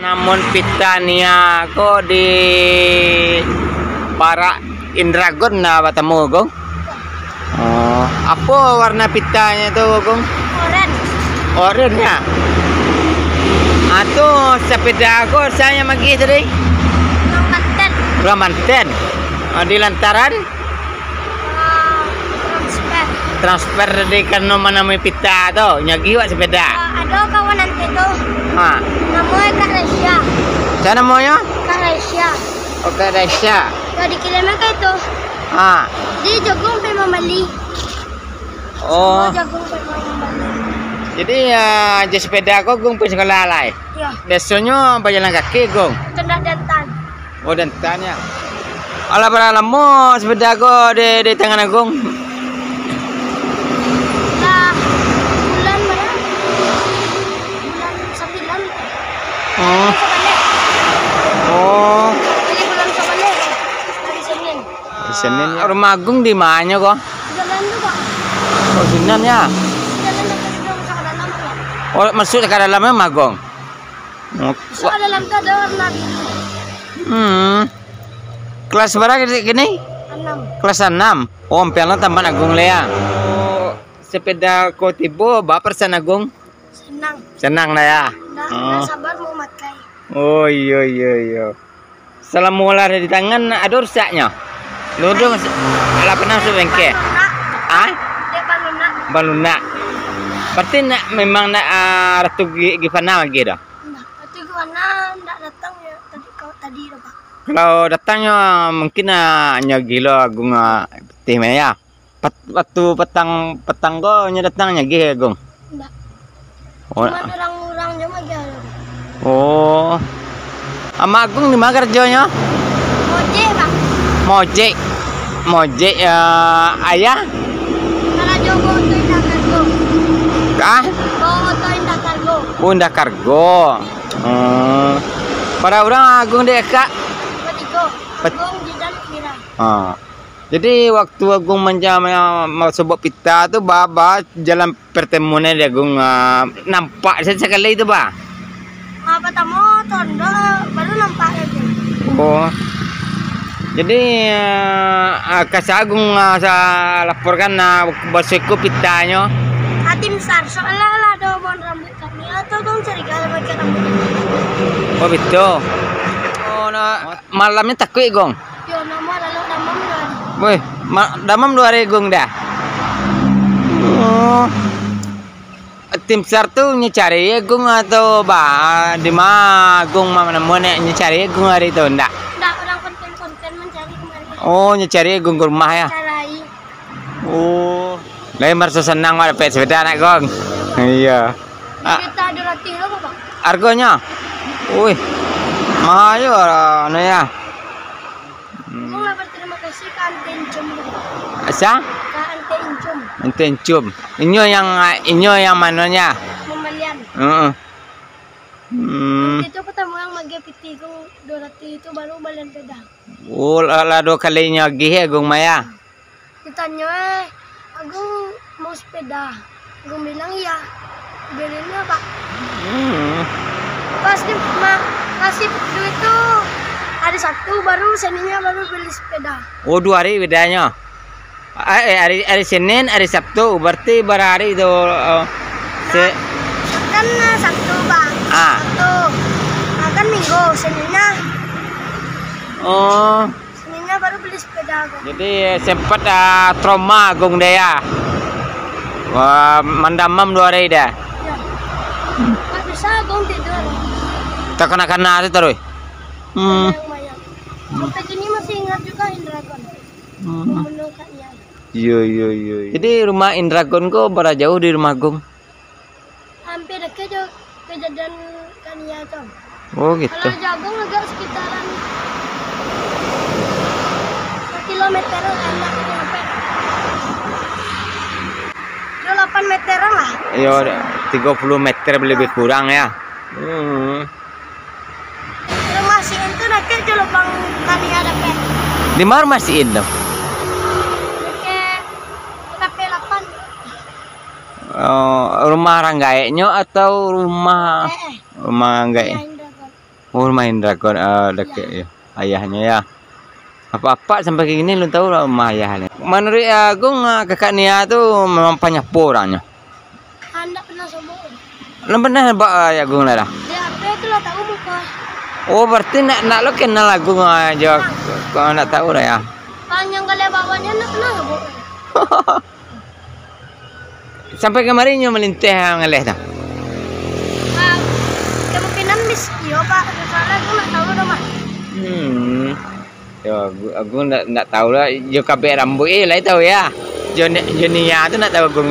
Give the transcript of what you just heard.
Namun pitania ko di para Indragon na bertemu Gong. Oh, apa warna pitanya tuh Gong? Orange. Orange ya. Atau sepeda ko saya magi tadi. Manten. Ramanten. Di lantaran Transfer. transfer di kano mana may pita to. Nyagi wa sepeda. Ada kawan nanti tuh. Ha. Namanya Kak Resya. Sana mo yo? Kak Resya. Oke, Resya. Dari kilometer ka itu. Ah. Di Jogong pe mamali. Oh. Jogong pe mamali. Jadi di sepeda ko Gong pergi sekolah lai. Ya. Biasanya berjalan kaki Gong. Tenda dantan. Oh dantannya. Alah para lama sepeda ko di tangan Gong. Nah, bulan mana? Bulan 9. Oh. Sekali. Oh. Jadi bulan sekali. Hari Senin. Di Senin ya. Rumah Gong di mana kok? Jalan tuh Pak. Oh Senin ya. Jalan dekat masuk ke dalam Pak. Oh masuk ke dalamnya Magong. Oh. Masuk ke dalam tuh ada warna biru. Kelas berapa gini? 6. Kelas 6. Oh, ampian tambah Agung Lea. Oh, sepeda ko tibo ba persen Agung? Senang. Senang lah ya. Nggak sabar mau makai. Oh iya. Salam mula di tangan ada rusaknya. Lu udah ala pernah masuk bengkel? Ah? Dia baluna. Baluna. Berarti nak memang nak ratu gimana lagi dah? Nah, itu gimana? Nggak datang ya tadi Pak. Kalau datangnya mungkin hanya gila Agung tim ya. Waktu petang go nya datangnya gitu Agung. Nggak. Oh. Cuma orang-orangnya mah jalan. Oh. Ama Agung di mana kerjanya? Ojek Pak. Mojek ayah? Kalau Jogo itu indah kargo. Kah? Bawa itu indah kargo. Unda kargo. Pada orang Agung deh kak. Batigo. Agung jidan kira. Jadi waktu Agung mau sebut pita tuh baba jalan pertemuannya dia Agung nampak sekali itu bah. Apa tamu tondo baru nampak aja. Oh. Jadi Kasih Agung saya laporkan bosku pitanya. Tim SAR soalnya lah ada bon rambut kami atau dong curiga sama kita rambut. Oh betul. Oh malamnya takut Gong. Yo nama lalu damam doan. Wih, damam 2 hari Gong dah. Oh. Tim SAR tuh nyari ya Gong atau di mana Gong mana nyari Gong hari itu ndak? Nggak, orang konten mencari kemarin. Oh, nyari Gong ke rumah ya. Carai. Oh. Lain merasa senang pada pet sepeda anak Gong. Iya. Kita ada latih apa Pak? Harganya? Wih. Mahal ya. Aku nggak berterima kasih ke Ante Incum. Asa? Ke Ante Incum. Ente Incum. Inyo yang mananya? Memalian. Itu pertama yang magi piti kong dorati itu baru balian peda. Oh, lado kalinya gihe Gong Maya. Ditanya, Agung mau sepeda. Agung bilang iya. Belinya Pak. Pas di kasih duit itu hari Sabtu baru Seninnya baru beli sepeda. Oh 2 hari bedanya. Hari Senin, hari Sabtu. Berarti berhari itu Kan Sabtu Bang. Sabtu. Kan Minggu Seninnya. Oh. Seninnya baru beli sepeda Agung. Jadi sempat trauma Gong daya. Wah, mandamam 2 hari dah. Ya. Nggak bisa Agung tidur. Tak kena itu terus. Mayang-mayang. Sampai kini masih ingat juga Indragon. Menemukannya. Iya. Jadi rumah Indragon kok berapa jauh di rumah Gong? Hampir dekat juga kejadian Kania Tom. Oh gitu. Kalau Jagung agak sekitaran 1 kilometeran enak nyampe. 8 meteran lah. Iya, 30 meter lebih kurang ya. Masih itu dekat ke lubang Kania dapat. Di mana masih itu? Dekat KP 8. Rumah Ranggayeknya atau rumah Rumah Ranggaek? Indragon. Oh, main dragon dekat ya. Ayahnya ya. Apa-apa sampai kayak gini lu tahu lah rumah ayahnya. Menurut Agung kakak Nia tuh memang penyapu orangnya. Anda pernah sombong? Lu pernah Pak Agung lah dah? Di HP itu lah tahu muka. Oh, berarti nak lo kenal Agung aja. Kau nak tahu lah ya. Panjang kali bawahnya nak pernah sombong. Sampai kemarin nyo melintih ngeleh dah. Kemungkinan bis, iya Pak. Soalnya aku nak tahu dah Mas. Yo, aku nak tahu lah. Yo kabeh rambut lah tahu ya. Jo Nia tu nak tahu Agung.